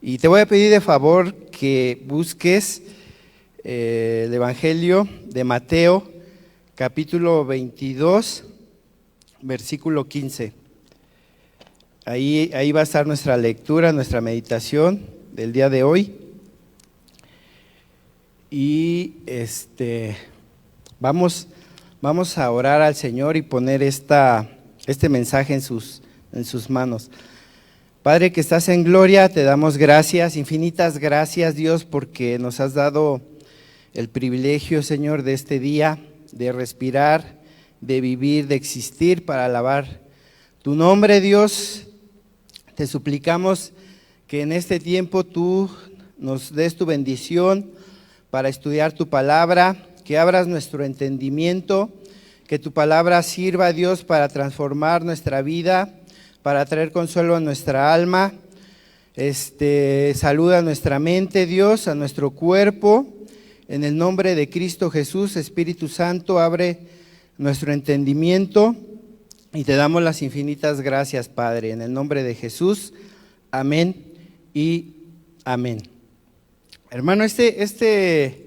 Y te voy a pedir de favor que busques el Evangelio de Mateo, capítulo 22, versículo 15. Ahí va a estar nuestra lectura, nuestra meditación del día de hoy. Y vamos a orar al Señor y poner este mensaje en sus manos. Padre que estás en gloria, te damos gracias, infinitas gracias, Dios, porque nos has dado el privilegio, Señor, de este día, de respirar, de vivir, de existir para alabar tu nombre, Dios. Te suplicamos que en este tiempo tú nos des tu bendición para estudiar tu palabra, que abras nuestro entendimiento, que tu palabra sirva, Dios, para transformar nuestra vida, para traer consuelo a nuestra alma. Saluda a nuestra mente, Dios, a nuestro cuerpo. En el nombre de Cristo Jesús, Espíritu Santo, abre nuestro entendimiento y te damos las infinitas gracias, Padre. En el nombre de Jesús, amén y amén. Hermano, este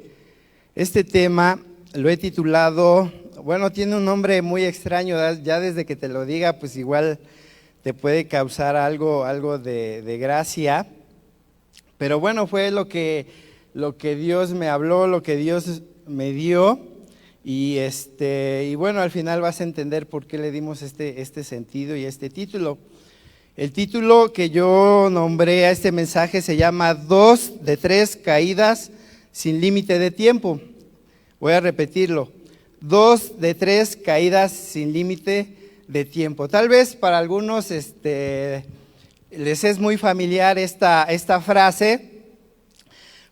tema lo he titulado, bueno, tiene un nombre muy extraño, ya desde que te lo diga, pues igual te puede causar algo de gracia, pero bueno, fue lo que Dios me habló, lo que Dios me dio, y bueno, al final vas a entender por qué le dimos este sentido y este título. El título que yo nombré a este mensaje se llama 2 de 3 caídas sin límite de tiempo. Voy a repetirlo, 2 de 3 caídas sin límite de tiempo. Tal vez para algunos les es muy familiar esta frase,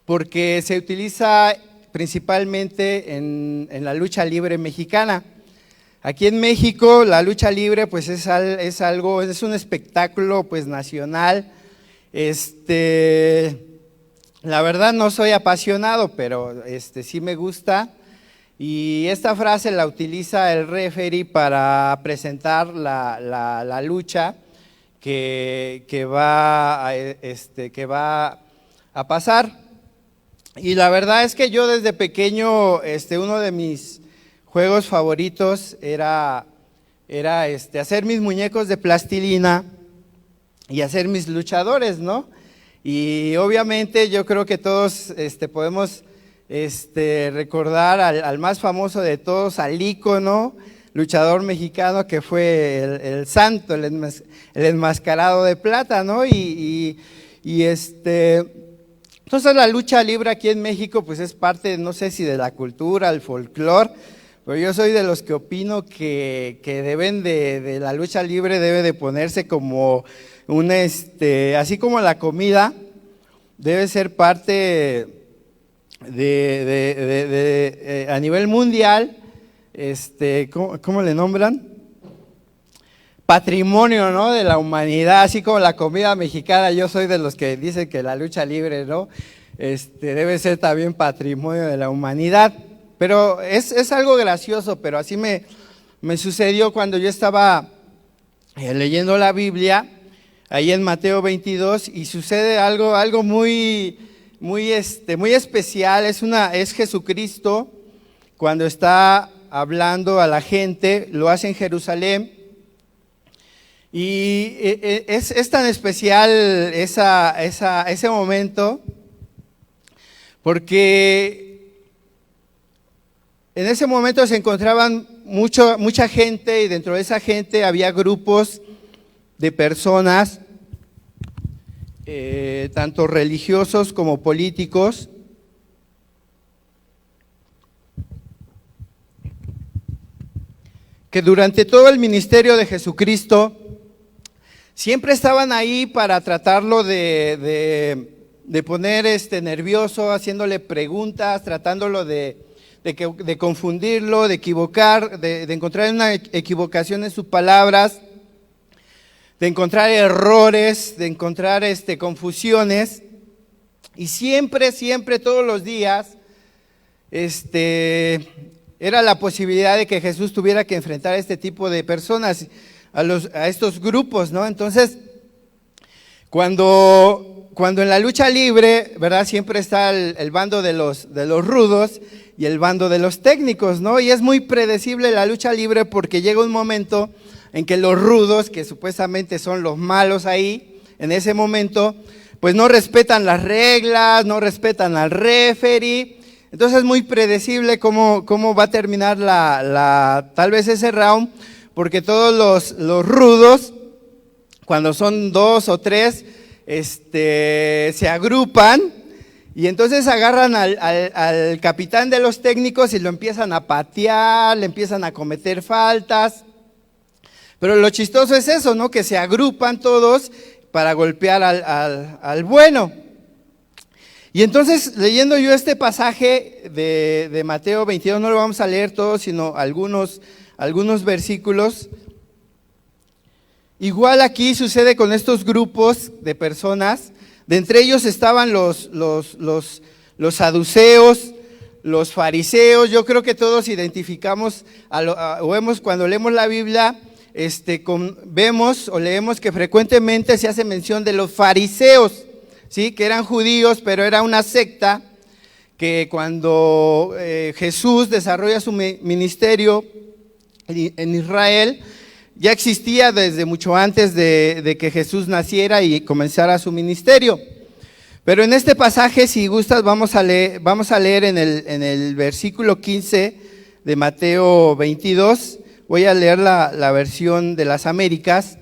porque se utiliza principalmente en la lucha libre mexicana. Aquí en México la lucha libre pues es un espectáculo pues nacional. La verdad no soy apasionado, pero sí me gusta. Y esta frase la utiliza el referee para presentar la lucha que va a pasar. Y la verdad es que yo desde pequeño, uno de mis juegos favoritos era hacer mis muñecos de plastilina y hacer mis luchadores, ¿no? Y obviamente yo creo que todos podemos recordar al más famoso de todos, al ícono luchador mexicano que fue el Santo, el enmascarado de plata, ¿no? Entonces la lucha libre aquí en México pues es parte, no sé si de la cultura, el folclore, pero yo soy de los que opino que deben de la lucha libre debe de ponerse como así como la comida, debe ser parte a nivel mundial, ¿cómo le nombran? Patrimonio, ¿no? De la humanidad, así como la comida mexicana. Yo soy de los que dicen que la lucha libre, ¿no? Debe ser también patrimonio de la humanidad. Pero es algo gracioso, pero así me sucedió cuando yo estaba leyendo la Biblia, ahí en Mateo 22, y sucede algo muy especial. Es Jesucristo cuando está hablando a la gente, lo hace en Jerusalén, y es tan especial ese momento, porque en ese momento se encontraban mucha gente, y dentro de esa gente había grupos de personas, tanto religiosos como políticos, que durante todo el ministerio de Jesucristo siempre estaban ahí para tratarlo de poner nervioso, haciéndole preguntas, tratándolo de confundirlo, de equivocar, de encontrar una equivocación en sus palabras. de encontrar errores, de encontrar confusiones. Y siempre, todos los días, era la posibilidad de que Jesús tuviera que enfrentar a este tipo de personas, a estos grupos, ¿no? Entonces, cuando en la lucha libre, ¿verdad? Siempre está el bando de los rudos y el bando de los técnicos, ¿no? Y es muy predecible la lucha libre porque llega un momento en que los rudos, que supuestamente son los malos ahí, en ese momento, pues no respetan las reglas, no respetan al referee. Entonces es muy predecible cómo va a terminar tal vez ese round, porque todos los rudos, cuando son 2 o 3, se agrupan y entonces agarran al capitán de los técnicos y lo empiezan a patear, le empiezan a cometer faltas. Pero lo chistoso es eso, ¿no? Que se agrupan todos para golpear al bueno. Y entonces, leyendo yo este pasaje de Mateo 22, no lo vamos a leer todo, sino algunos versículos. Igual aquí sucede con estos grupos de personas. De entre ellos estaban los saduceos, los fariseos. Yo creo que todos identificamos, cuando leemos la Biblia, vemos o leemos que frecuentemente se hace mención de los fariseos, ¿sí? Que eran judíos, pero era una secta que cuando Jesús desarrolla su ministerio en Israel, ya existía desde mucho antes de que Jesús naciera y comenzara su ministerio. Pero en este pasaje, si gustas, vamos a leer en el versículo 15 de Mateo 22. Voy a leer la versión de las Américas.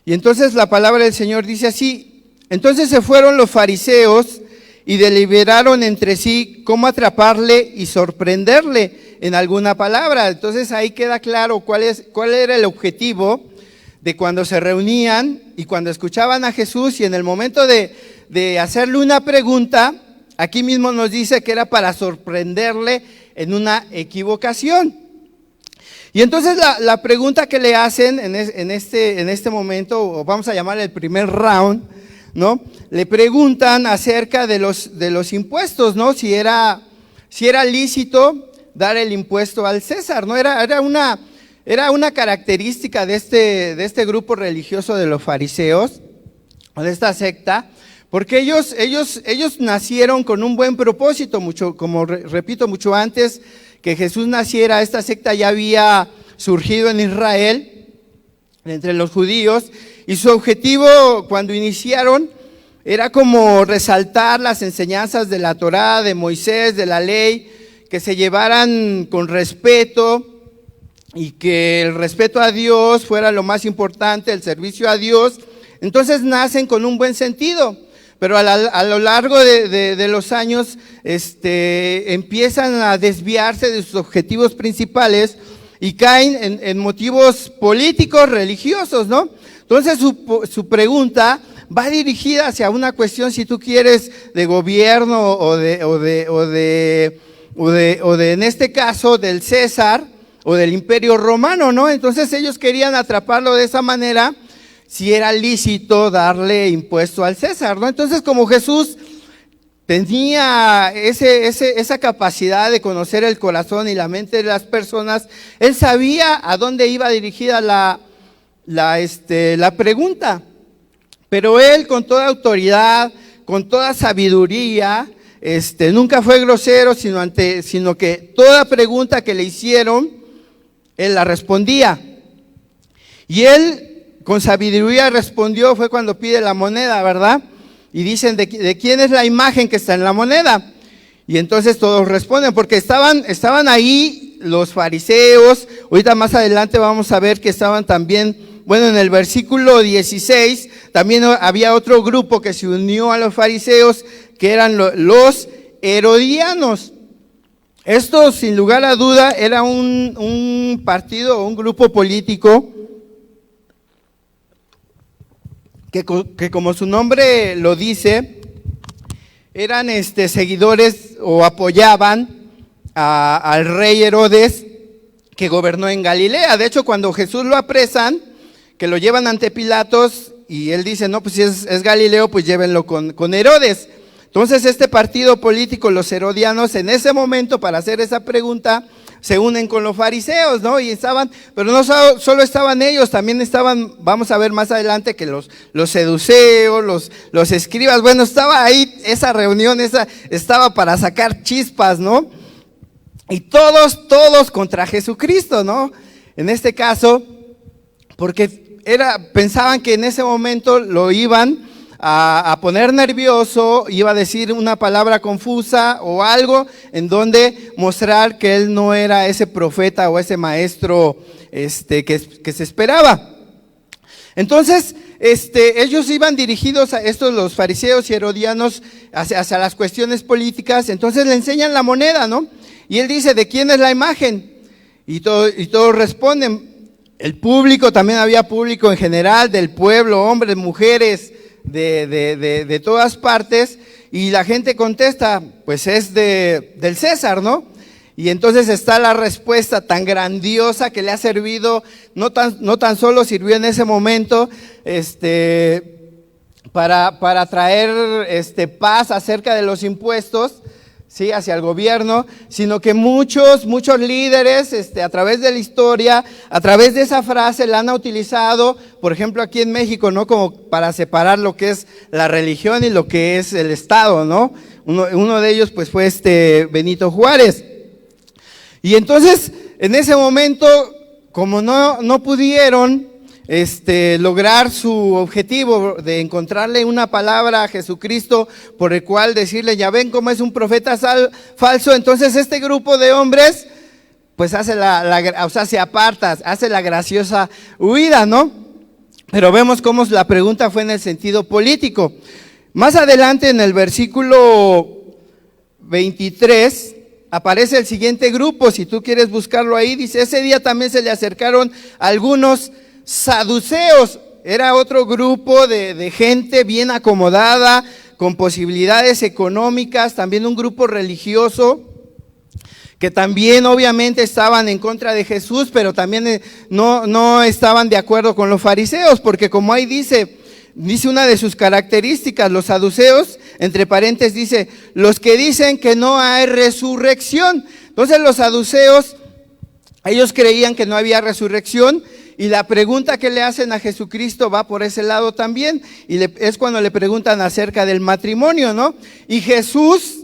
Y entonces la palabra del Señor dice así: entonces se fueron los fariseos y deliberaron entre sí cómo atraparle y sorprenderle en alguna palabra. Entonces ahí queda claro cuál era el objetivo de cuando se reunían y cuando escuchaban a Jesús, y en el momento de hacerle una pregunta, aquí mismo nos dice que era para sorprenderle en una equivocación. Y entonces la pregunta que le hacen en este momento, o vamos a llamar el primer round, ¿no? Le preguntan acerca de los impuestos, ¿no? Si era lícito dar el impuesto al César, ¿no? Era una característica de este grupo religioso de los fariseos, o de esta secta, porque ellos nacieron con un buen propósito, repito, mucho antes que Jesús naciera. Esta secta ya había surgido en Israel, entre los judíos, y su objetivo cuando iniciaron era como resaltar las enseñanzas de la Torá, de Moisés, de la ley, que se llevaran con respeto y que el respeto a Dios fuera lo más importante, el servicio a Dios. Entonces nacen con un buen sentido, pero a lo largo de los años empiezan a desviarse de sus objetivos principales y caen en motivos políticos, religiosos, ¿no? Entonces su pregunta va dirigida hacia una cuestión, si tú quieres, de gobierno o de en este caso del César o del Imperio Romano, ¿no? Entonces ellos querían atraparlo de esa manera, si era lícito darle impuesto al César, ¿no? Entonces, como Jesús tenía esa capacidad de conocer el corazón y la mente de las personas, él sabía a dónde iba dirigida la pregunta. Pero él, con toda autoridad, con toda sabiduría, nunca fue grosero, sino que toda pregunta que le hicieron, él la respondía. Y él, con sabiduría respondió, fue cuando pide la moneda, ¿verdad? Y dicen, ¿de quién es la imagen que está en la moneda? Y entonces todos responden, porque estaban ahí los fariseos. Ahorita más adelante vamos a ver que estaban también, bueno, en el versículo 16, también había otro grupo que se unió a los fariseos, que eran los herodianos. Esto, sin lugar a duda, era un partido o un grupo político que como su nombre lo dice, eran seguidores o apoyaban al rey Herodes, que gobernó en Galilea. De hecho, cuando Jesús lo apresan, que lo llevan ante Pilatos y él dice, no, pues si es Galileo, pues llévenlo con Herodes. Entonces este partido político, los herodianos, en ese momento para hacer esa pregunta, se unen con los fariseos, ¿no? Y estaban, pero no solo estaban ellos, también estaban, vamos a ver más adelante, que los seduceos, los escribas, bueno, estaba ahí esa reunión, estaba para sacar chispas, ¿no? Y todos contra Jesucristo, ¿no? En este caso, porque pensaban que en ese momento lo iban a poner nervioso, iba a decir una palabra confusa o algo en donde mostrar que él no era ese profeta o ese maestro que se esperaba. Entonces, ellos iban dirigidos a estos, los fariseos y herodianos, hacia las cuestiones políticas. Entonces le enseñan la moneda, ¿no? Y él dice, ¿de quién es la imagen? Y todos responden. El público, también había público en general, del pueblo, hombres, mujeres, de todas partes, y la gente contesta, pues es del César, ¿no? Y entonces está la respuesta tan grandiosa que le ha servido, no tan solo sirvió en ese momento, para traer paz acerca de los impuestos, sí, hacia el gobierno, sino que muchos líderes, a través de la historia, a través de esa frase la han utilizado, por ejemplo aquí en México, ¿no? Como para separar lo que es la religión y lo que es el Estado, ¿no? Uno de ellos pues fue Benito Juárez. Y entonces, en ese momento, como no pudieron lograr su objetivo de encontrarle una palabra a Jesucristo por el cual decirle, ya ven cómo es un profeta falso, entonces este grupo de hombres pues hace se aparta, hace la graciosa huida, ¿no? Pero vemos cómo la pregunta fue en el sentido político. Más adelante en el versículo 23 aparece el siguiente grupo, si tú quieres buscarlo ahí, dice, ese día también se le acercaron algunos saduceos. Era otro grupo de gente bien acomodada, con posibilidades económicas, también un grupo religioso, que también obviamente estaban en contra de Jesús, pero también no estaban de acuerdo con los fariseos, porque como ahí dice una de sus características, los saduceos, entre paréntesis dice, los que dicen que no hay resurrección. Entonces los saduceos, ellos creían que no había resurrección, y la pregunta que le hacen a Jesucristo va por ese lado también, y es cuando le preguntan acerca del matrimonio, ¿no? Y Jesús,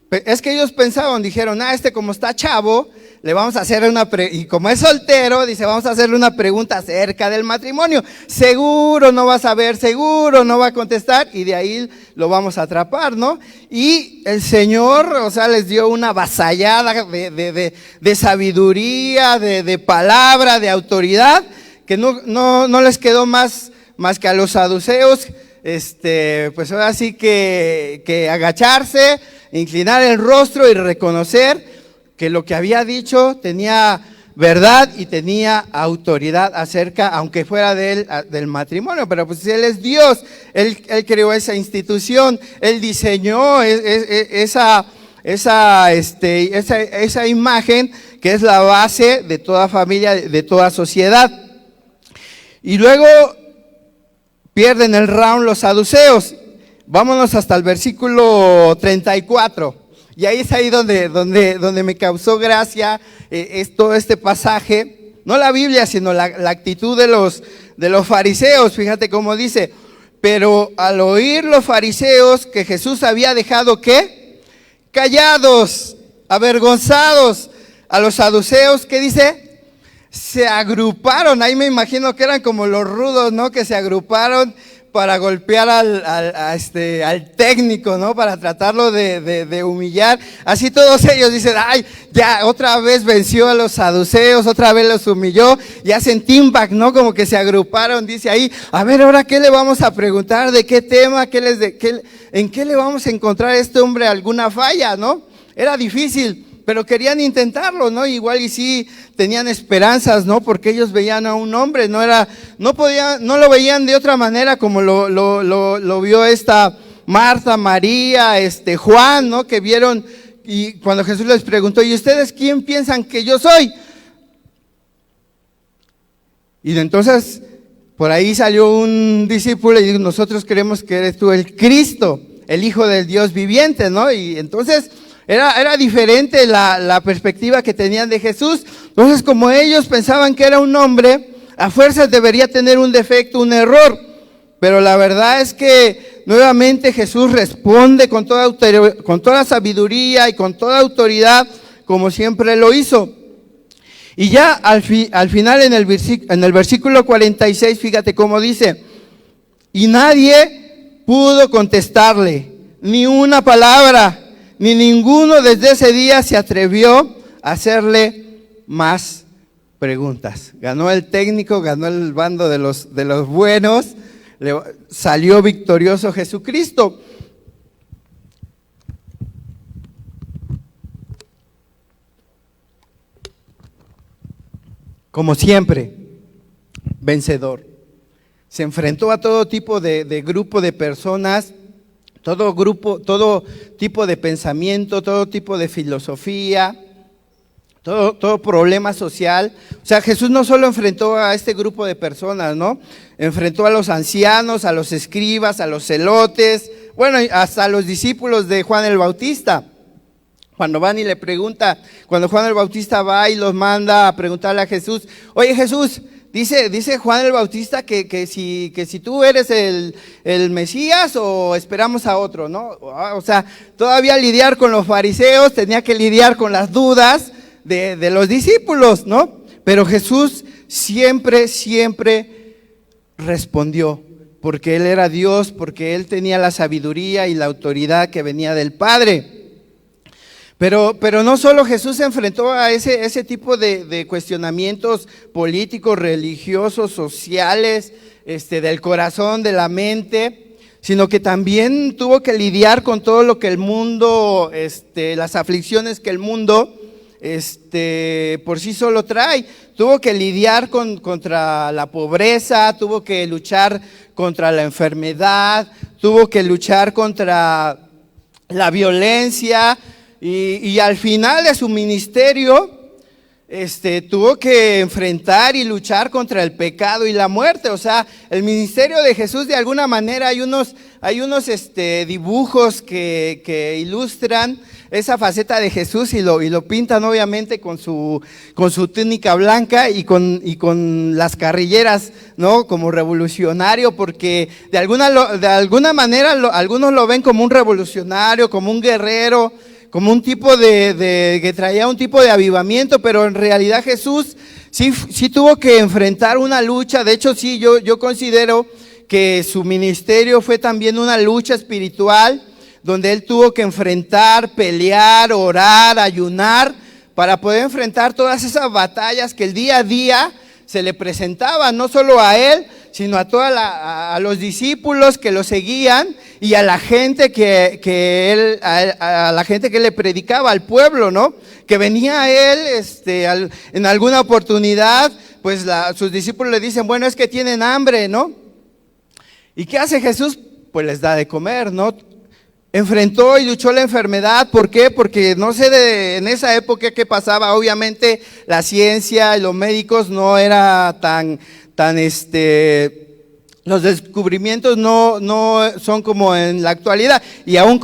es que ellos pensaban, dijeron, como está chavo, le vamos a hacer y como es soltero, dice, vamos a hacerle una pregunta acerca del matrimonio, seguro no va a saber, seguro no va a contestar, y de ahí lo vamos a atrapar, ¿no? Y el Señor, les dio una avasallada de sabiduría, de palabra, de autoridad, que no les quedó más que a los saduceos, pues ahora sí que agacharse, inclinar el rostro y reconocer que lo que había dicho tenía verdad y tenía autoridad acerca, aunque fuera del matrimonio, pero pues Él es Dios, Él creó esa institución, Él diseñó esa imagen que es la base de toda familia, de toda sociedad. Y luego pierden el round los saduceos. Vámonos hasta el versículo 34. Y ahí es ahí donde me causó gracia todo este pasaje. No la Biblia, sino la actitud de los fariseos. Fíjate cómo dice, pero al oír los fariseos que Jesús había dejado, ¿qué? Callados, avergonzados. A los saduceos, ¿qué dice? Se agruparon, ahí me imagino que eran como los rudos, ¿no? Que se agruparon para golpear al técnico, ¿no? Para tratarlo de humillar. Así todos ellos dicen, ya otra vez venció a los saduceos, otra vez los humilló, y hacen team back, ¿no? Como que se agruparon, dice ahí, a ver, ahora qué le vamos a preguntar, de qué tema, en qué le vamos a encontrar a este hombre alguna falla, ¿no? Era difícil, pero querían intentarlo, ¿no? Igual y sí tenían esperanzas, ¿no? Porque ellos veían a un hombre, no lo veían de otra manera como lo vio esta Marta, María, Juan, ¿no? Que vieron, y cuando Jesús les preguntó, ¿y ustedes quién piensan que yo soy? Y entonces por ahí salió un discípulo y dijo, nosotros creemos que eres tú el Cristo, el Hijo del Dios viviente, ¿no? Y entonces era diferente la perspectiva que tenían de Jesús. Entonces, como ellos pensaban que era un hombre, a fuerzas debería tener un defecto, un error. Pero la verdad es que nuevamente Jesús responde con toda sabiduría y con toda autoridad, como siempre lo hizo. Y ya al final en el versículo 46, fíjate cómo dice, y nadie pudo contestarle ni una palabra, ni ninguno desde ese día se atrevió a hacerle más preguntas. Ganó el técnico, ganó el bando de los buenos, salió victorioso Jesucristo. Como siempre, vencedor. Se enfrentó a todo tipo de grupo de personas, todo tipo de pensamiento, todo tipo de filosofía, todo problema social. O sea, Jesús no solo enfrentó a este grupo de personas, ¿no? Enfrentó a los ancianos, a los escribas, a los celotes, bueno, hasta a los discípulos de Juan el Bautista. Cuando van y le pregunta, cuando Juan el Bautista va y los manda a preguntarle a Jesús, oye Jesús, dice Juan el Bautista que si tú eres el Mesías o esperamos a otro, ¿no? O sea, todavía lidiar con los fariseos, tenía que lidiar con las dudas de los discípulos, ¿no? Pero Jesús siempre respondió, porque Él era Dios, porque Él tenía la sabiduría y la autoridad que venía del Padre. Pero no solo Jesús se enfrentó a ese tipo de cuestionamientos políticos, religiosos, sociales, del corazón, de la mente, sino que también tuvo que lidiar con todo lo que el mundo, las aflicciones que el mundo por sí solo trae. Tuvo que lidiar contra la pobreza, tuvo que luchar contra la enfermedad, tuvo que luchar contra la violencia. Y al final de su ministerio, tuvo que enfrentar y luchar contra el pecado y la muerte. O sea, el ministerio de Jesús, de alguna manera, hay unos dibujos que ilustran esa faceta de Jesús y lo pintan obviamente con su túnica blanca y con las carrilleras, ¿no? Como revolucionario, porque de alguna manera algunos lo ven como un revolucionario, como un guerrero, como un tipo que traía un tipo de avivamiento, pero en realidad Jesús sí tuvo que enfrentar una lucha. De hecho, sí, yo considero que su ministerio fue también una lucha espiritual, donde Él tuvo que enfrentar, pelear, orar, ayunar, para poder enfrentar todas esas batallas que el día a día se le presentaban, no solo a Él, sino a los discípulos que lo seguían y a la gente a la gente que le predicaba, al pueblo, ¿no? Que venía a Él, en alguna oportunidad, pues sus discípulos le dicen, bueno, es que tienen hambre, ¿no? ¿Y qué hace Jesús? Pues les da de comer, ¿no? Enfrentó y luchó la enfermedad. ¿Por qué? Porque no sé en esa época qué pasaba. Obviamente la ciencia y los médicos no era tan los descubrimientos no son como en la actualidad, y aún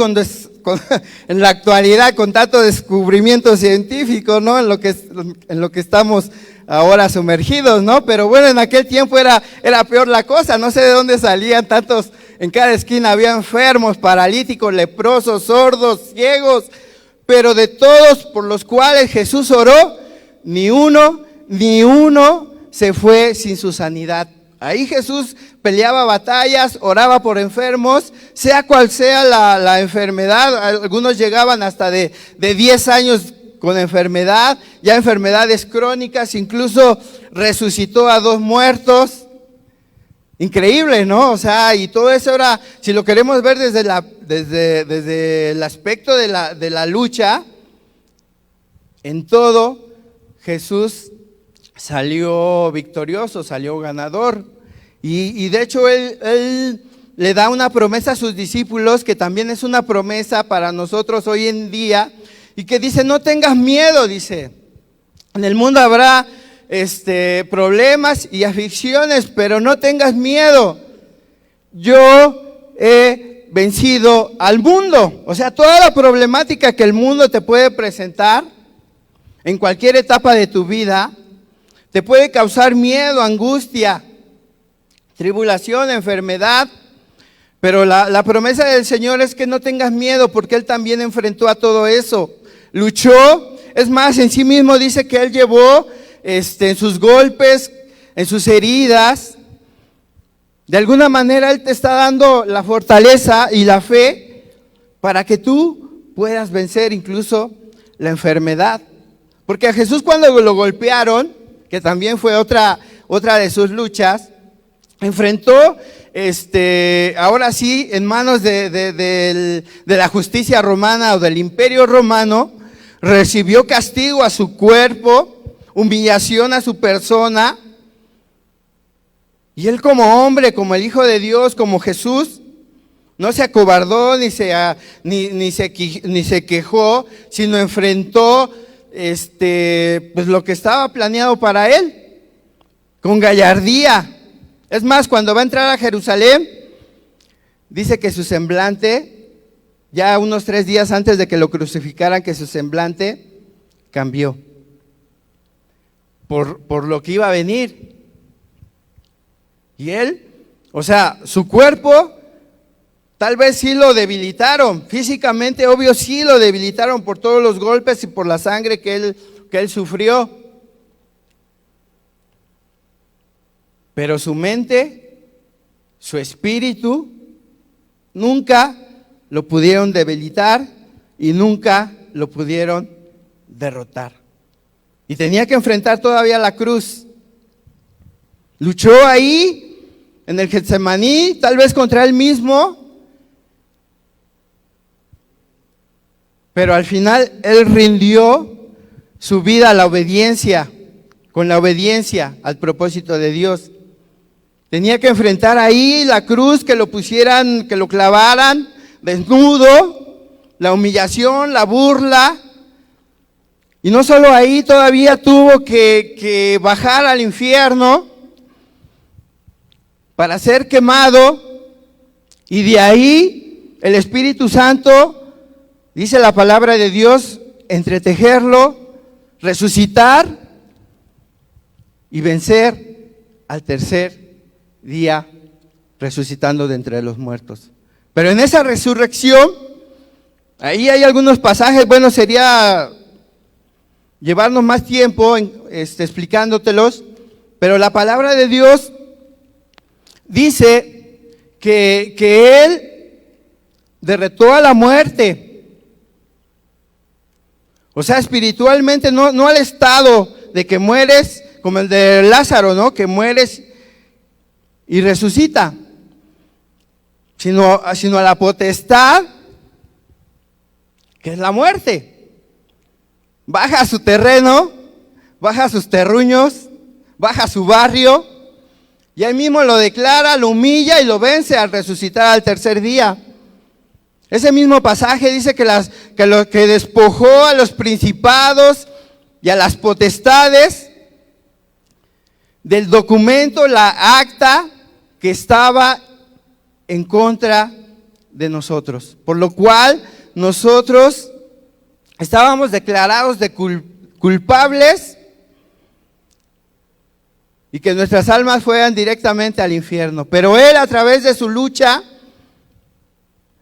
en la actualidad con tanto descubrimiento científico, ¿no? En lo que estamos ahora sumergidos, ¿no? Pero bueno, en aquel tiempo era peor la cosa. No sé de dónde salían tantos. En cada esquina había enfermos, paralíticos, leprosos, sordos, ciegos, pero de todos por los cuales Jesús oró, ni uno se fue sin su sanidad. Ahí Jesús peleaba batallas, oraba por enfermos, sea cual sea la enfermedad. Algunos llegaban hasta de 10 años con enfermedad, ya enfermedades crónicas, incluso resucitó a 2 muertos. Increíble, ¿no? O sea, y todo eso ahora, si lo queremos ver desde el aspecto de la lucha, en todo Jesús salió victorioso, salió ganador. Y de hecho él le da una promesa a sus discípulos, que también es una promesa para nosotros hoy en día, y que dice, no tengas miedo, dice, en el mundo habrá problemas y aflicciones, pero no tengas miedo. Yo he vencido al mundo. O sea, toda la problemática que el mundo te puede presentar en cualquier etapa de tu vida, te puede causar miedo, angustia, tribulación, enfermedad, pero la promesa del Señor es que no tengas miedo, porque Él también enfrentó a todo eso, luchó. Es más, en sí mismo dice que Él llevó en sus golpes, en sus heridas. De alguna manera Él te está dando la fortaleza y la fe para que tú puedas vencer incluso la enfermedad. Porque a Jesús, cuando lo golpearon, que también fue otra de sus luchas, enfrentó, ahora sí, en manos de la justicia romana o del imperio romano, recibió castigo a su cuerpo, humillación a su persona, y Él, como hombre, como el Hijo de Dios, como Jesús, no se acobardó ni se quejó, sino enfrentó pues lo que estaba planeado para Él, con gallardía. Es más, cuando va a entrar a Jerusalén, dice que su semblante, ya unos 3 días antes de que lo crucificaran, que su semblante cambió por lo que iba a venir. Y Él, o sea, su cuerpo, tal vez sí lo debilitaron, físicamente, obvio, sí lo debilitaron por todos los golpes y por la sangre que él sufrió. Pero su mente, su espíritu, nunca lo pudieron debilitar y nunca lo pudieron derrotar. Y tenía que enfrentar todavía la cruz. Luchó ahí, en el Getsemaní, tal vez contra él mismo, pero al final Él rindió su vida a la obediencia, con la obediencia al propósito de Dios. Tenía que enfrentar ahí la cruz, que lo pusieran, que lo clavaran desnudo, la humillación, la burla. Y no solo ahí, todavía tuvo que bajar al infierno para ser quemado, y de ahí el Espíritu Santo, dice la palabra de Dios, entretejerlo, resucitar y vencer al tercer día, resucitando de entre los muertos. Pero en esa resurrección, ahí hay algunos pasajes, bueno, sería llevarnos más tiempo explicándotelos, pero la palabra de Dios dice que Él derrotó a la muerte. O sea, espiritualmente, no al estado de que mueres, como el de Lázaro, ¿no? Que mueres y resucita, sino a la potestad, que es la muerte. Baja a su terreno, baja a sus terruños, baja a su barrio, y ahí mismo lo declara, lo humilla y lo vence al resucitar al tercer día. Ese mismo pasaje dice que despojó a los principados y a las potestades del documento, la acta que estaba en contra de nosotros. Por lo cual nosotros estábamos declarados de culpables y que nuestras almas fueran directamente al infierno. Pero Él, a través de su lucha,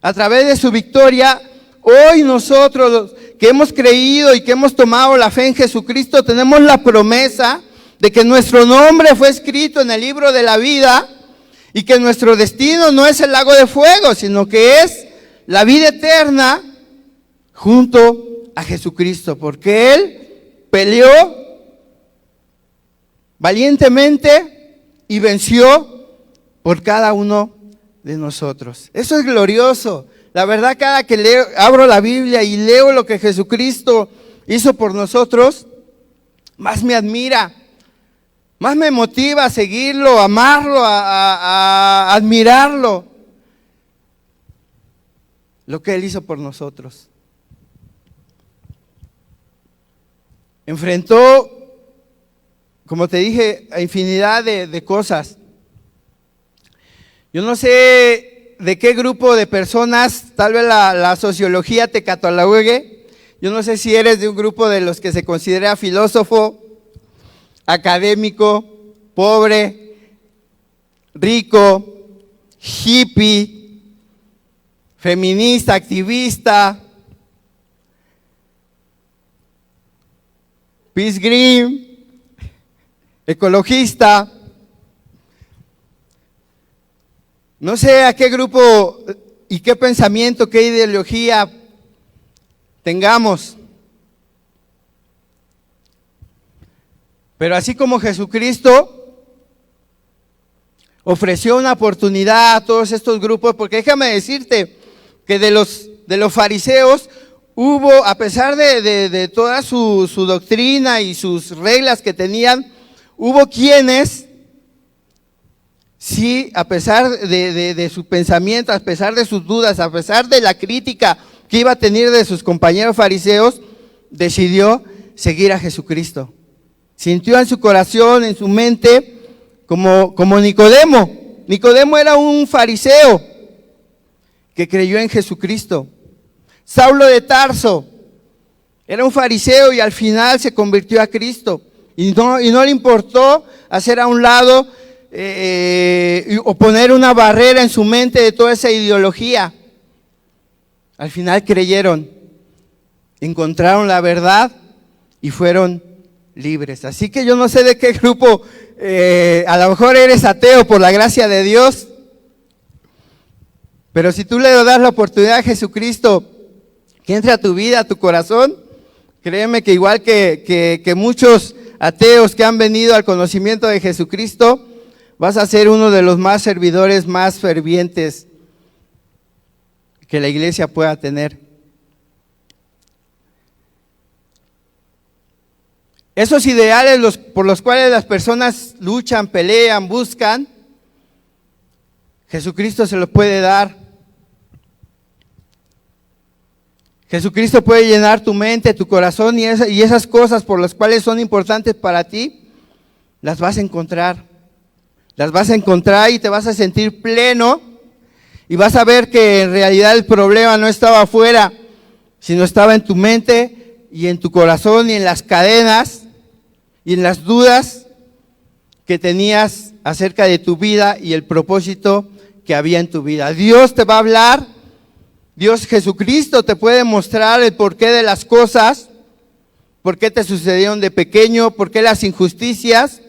a través de su victoria, hoy nosotros que hemos creído y que hemos tomado la fe en Jesucristo, tenemos la promesa de que nuestro nombre fue escrito en el libro de la vida y que nuestro destino no es el lago de fuego, sino que es la vida eterna junto a Jesucristo, porque Él peleó valientemente y venció por cada uno de nosotros. Eso es glorioso. La verdad, cada que abro la Biblia y leo lo que Jesucristo hizo por nosotros, más me admira, más me motiva a seguirlo, a amarlo, a admirarlo, lo que Él hizo por nosotros. Enfrentó como te dije, infinidad de cosas. Yo no sé de qué grupo de personas, tal vez la sociología te catalogue. Yo no sé si eres de un grupo de los que se considera filósofo, académico, pobre, rico, hippie, feminista, activista, peace green, ecologista. No sé a qué grupo y qué pensamiento, qué ideología tengamos. Pero así como Jesucristo ofreció una oportunidad a todos estos grupos, porque déjame decirte que de los fariseos hubo, a pesar de toda su doctrina y sus reglas que tenían, hubo quienes, sí, a pesar de su pensamiento, a pesar de sus dudas, a pesar de la crítica que iba a tener de sus compañeros fariseos, decidió seguir a Jesucristo. Sintió en su corazón, en su mente, como Nicodemo. Nicodemo era un fariseo que creyó en Jesucristo. Saulo de Tarso era un fariseo y al final se convirtió a Cristo. Y no le importó hacer a un lado o poner una barrera en su mente de toda esa ideología. Al final creyeron, encontraron la verdad y fueron libres. Así que yo no sé de qué grupo, a lo mejor eres ateo por la gracia de Dios, pero si tú le das la oportunidad a Jesucristo que entre a tu vida, a tu corazón, créeme que igual que muchos ateos que han venido al conocimiento de Jesucristo, vas a ser uno de los más servidores, más fervientes que la iglesia pueda tener. Esos ideales por los cuales las personas luchan, pelean, buscan, Jesucristo se los puede dar. Jesucristo puede llenar tu mente, tu corazón y esas cosas por las cuales son importantes para ti, las vas a encontrar. Las vas a encontrar y te vas a sentir pleno y vas a ver que en realidad el problema no estaba afuera, sino estaba en tu mente y en tu corazón y en las cadenas y en las dudas que tenías acerca de tu vida y el propósito que había en tu vida. Dios te va a hablar, Dios Jesucristo te puede mostrar el porqué de las cosas, por qué te sucedieron de pequeño, por qué las injusticias,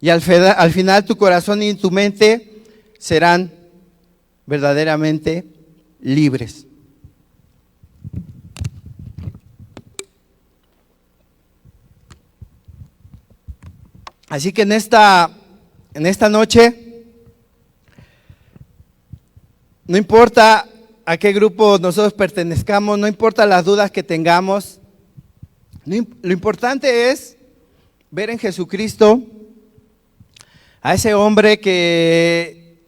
y al final tu corazón y tu mente serán verdaderamente libres. Así que en esta noche, no importa a qué grupo nosotros pertenezcamos, no importa las dudas que tengamos, lo importante es ver en Jesucristo a ese hombre que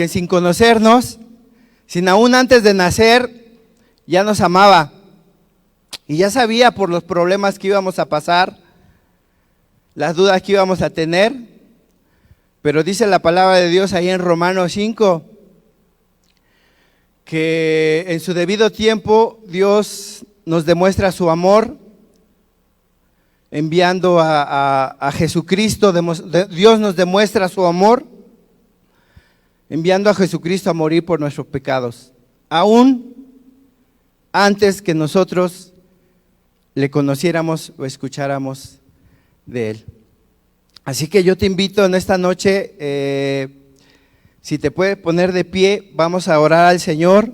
sin conocernos, sin aún antes de nacer, ya nos amaba y ya sabía por los problemas que íbamos a pasar, las dudas que íbamos a tener, pero dice la palabra de Dios ahí en Romanos 5, que en su debido tiempo Dios nos demuestra su amor, enviando a Jesucristo. Dios nos demuestra su amor, enviando a Jesucristo a morir por nuestros pecados, aún antes que nosotros le conociéramos o escucháramos de Él. Así que yo te invito en esta noche, si te puedes poner de pie, vamos a orar al Señor.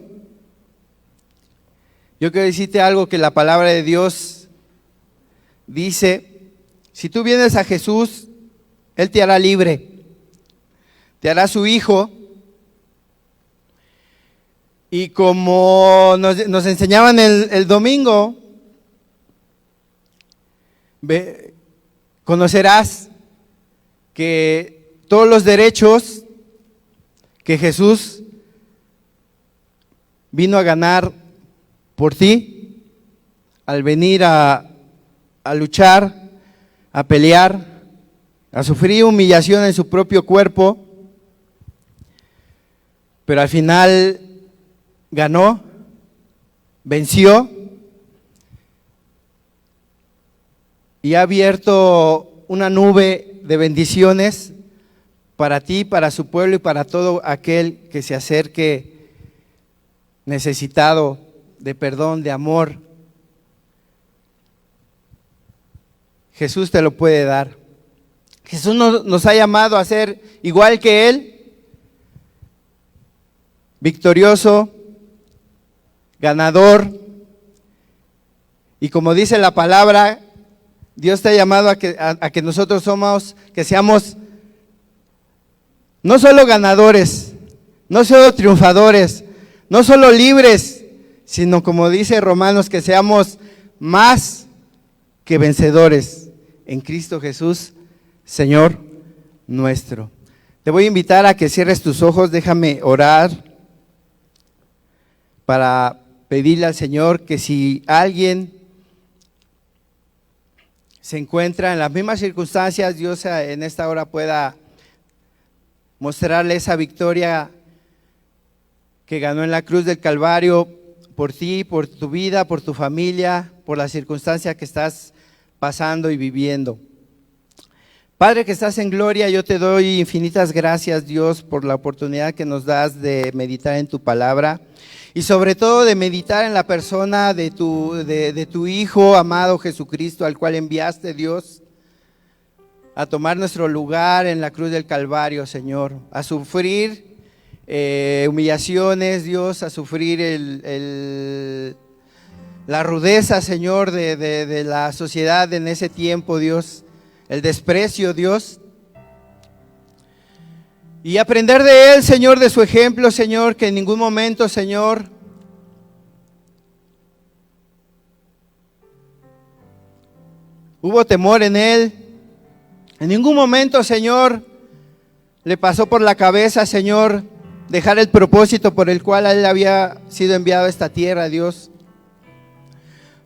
Yo quiero decirte algo que la palabra de Dios dice: si tú vienes a Jesús, Él te hará libre, te hará su hijo. Y como nos enseñaban el domingo, conocerás que todos los derechos que Jesús vino a ganar por ti, al venir a luchar, a pelear, a sufrir humillación en su propio cuerpo, pero al final ganó, venció y ha abierto una nube de bendiciones para ti, para su pueblo y para todo aquel que se acerque necesitado de perdón, de amor. Jesús te lo puede dar. Jesús nos ha llamado a ser igual que Él, victorioso, ganador, y como dice la palabra, Dios te ha llamado a que nosotros que seamos no solo ganadores, no solo triunfadores, no solo libres, sino como dice Romanos, que seamos más que vencedores en Cristo Jesús, Señor nuestro. Te voy a invitar a que cierres tus ojos, déjame orar para pedirle al Señor que si alguien se encuentra en las mismas circunstancias, Dios en esta hora pueda mostrarle esa victoria que ganó en la cruz del Calvario por ti, por tu vida, por tu familia, por la circunstancia que estás pasando y viviendo. Padre que estás en gloria, yo te doy infinitas gracias, Dios, por la oportunidad que nos das de meditar en tu palabra y sobre todo de meditar en la persona de tu Hijo amado Jesucristo, al cual enviaste, Dios, a tomar nuestro lugar en la cruz del Calvario, Señor, a sufrir humillaciones, Dios, a sufrir la rudeza, Señor, de la sociedad en ese tiempo, Dios, el desprecio, Dios, y aprender de Él, Señor, de su ejemplo, Señor, que en ningún momento, Señor, hubo temor en Él, en ningún momento, Señor, le pasó por la cabeza, Señor, dejar el propósito por el cual Él había sido enviado a esta tierra, Dios.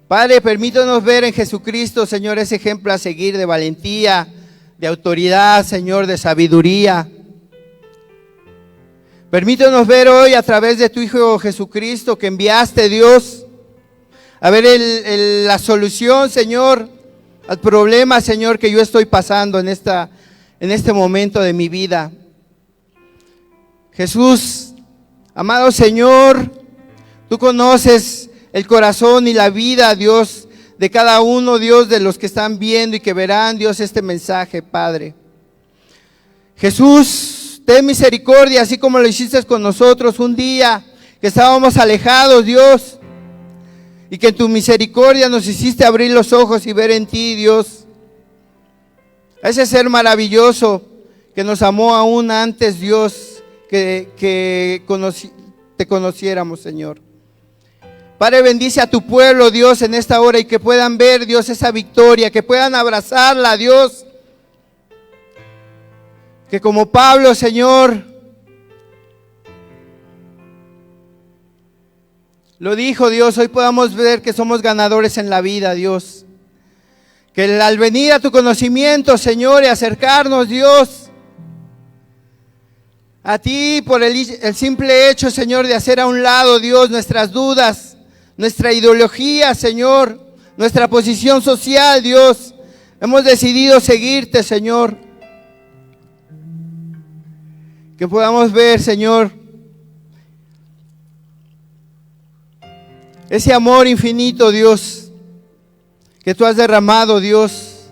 Padre, permítanos ver en Jesucristo, Señor, ese ejemplo a seguir de valentía, de autoridad, Señor, de sabiduría. Permítanos ver hoy a través de tu Hijo Jesucristo que enviaste, Dios, a ver la solución, Señor, al problema, Señor, que yo estoy pasando en este momento de mi vida. Jesús, amado Señor, tú conoces el corazón y la vida, Dios, de cada uno, Dios, de los que están viendo y que verán, Dios, este mensaje, Padre. Jesús, ten misericordia, así como lo hiciste con nosotros un día que estábamos alejados, Dios, y que en tu misericordia nos hiciste abrir los ojos y ver en ti, Dios, a ese ser maravilloso que nos amó aún antes, Dios, que te conociéramos, Señor. Padre, bendice a tu pueblo, Dios, en esta hora y que puedan ver, Dios, esa victoria, que puedan abrazarla, Dios. Que como Pablo, Señor, lo dijo, Dios, hoy podamos ver que somos ganadores en la vida, Dios. Que al venir a tu conocimiento, Señor, y acercarnos, Dios, a ti por el simple hecho, Señor, de hacer a un lado, Dios, nuestras dudas, nuestra ideología, Señor, nuestra posición social, Dios, hemos decidido seguirte, Señor. Que podamos ver, Señor, ese amor infinito, Dios, que tú has derramado, Dios,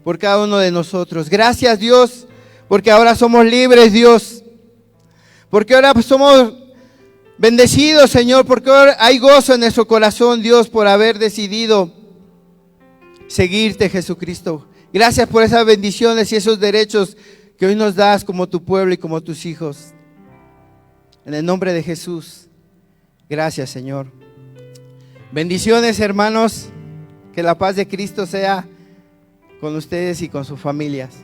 por cada uno de nosotros. Gracias, Dios, porque ahora somos libres, Dios, porque ahora somos bendecidos, Señor, porque ahora hay gozo en nuestro corazón, Dios, por haber decidido seguirte, Jesucristo. Gracias por esas bendiciones y esos derechos que hoy nos das como tu pueblo y como tus hijos. En el nombre de Jesús, gracias, Señor. Bendiciones, hermanos, que la paz de Cristo sea con ustedes y con sus familias.